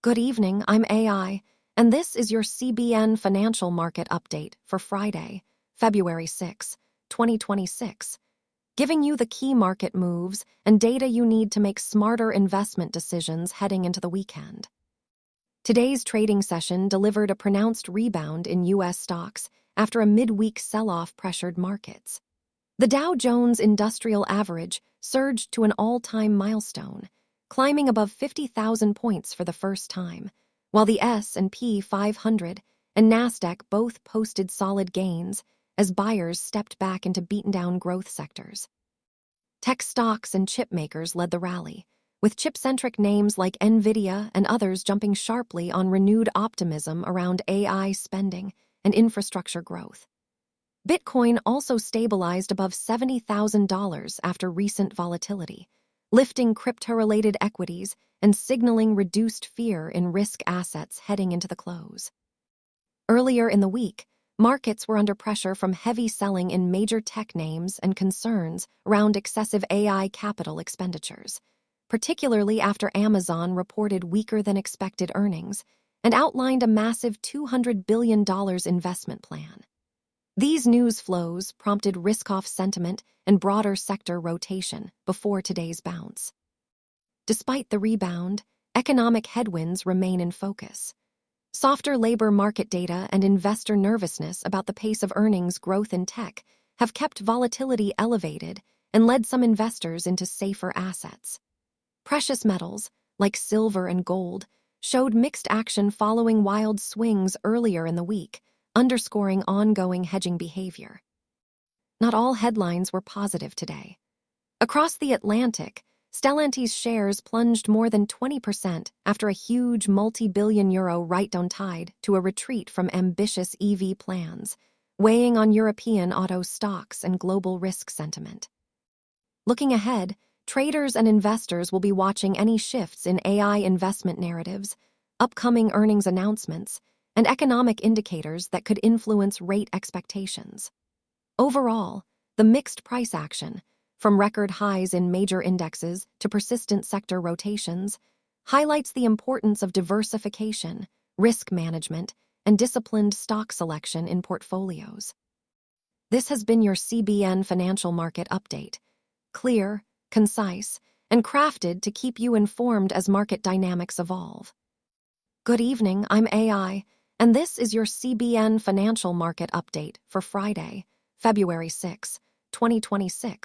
Good evening, I'm AI, and this is your CBN Financial Market Update for Friday, February 6, 2026, giving you the key market moves and data you need to make smarter investment decisions heading into the weekend. Today's trading session delivered a pronounced rebound in U.S. stocks after a midweek sell-off pressured markets. The Dow Jones Industrial Average surged to an all-time milestone, climbing above 50,000 points for the first time, while the S&P 500 and Nasdaq both posted solid gains as buyers stepped back into beaten-down growth sectors. Tech stocks and chip makers led the rally, with chip-centric names like NVIDIA and others jumping sharply on renewed optimism around AI spending and infrastructure growth. Bitcoin also stabilized above $70,000 after recent volatility, lifting crypto-related equities and signaling reduced fear in risk assets heading into the close. Earlier in the week, markets were under pressure from heavy selling in major tech names and concerns around excessive AI capital expenditures, particularly after Amazon reported weaker-than-expected earnings and outlined a massive $200 billion investment plan. These news flows prompted risk-off sentiment and broader sector rotation before today's bounce. Despite the rebound, economic headwinds remain in focus. Softer labor market data and investor nervousness about the pace of earnings growth in tech have kept volatility elevated and led some investors into safer assets. Precious metals, like silver and gold, showed mixed action following wild swings earlier in the week, underscoring ongoing hedging behavior. Not all headlines were positive today. Across the Atlantic, Stellantis shares plunged more than 20% after a huge multi-billion euro write-down tied to a retreat from ambitious EV plans, weighing on European auto stocks and global risk sentiment. Looking ahead, traders and investors will be watching any shifts in AI investment narratives, upcoming earnings announcements, and economic indicators that could influence rate expectations. Overall, the mixed price action, from record highs in major indexes to persistent sector rotations, highlights the importance of diversification, risk management, and disciplined stock selection in portfolios. This has been your CBN Financial Market Update, clear, concise, and crafted to keep you informed as market dynamics evolve. Good evening, I'm AI, and this is your CBN Financial Market Update for Friday, February 6, 2026.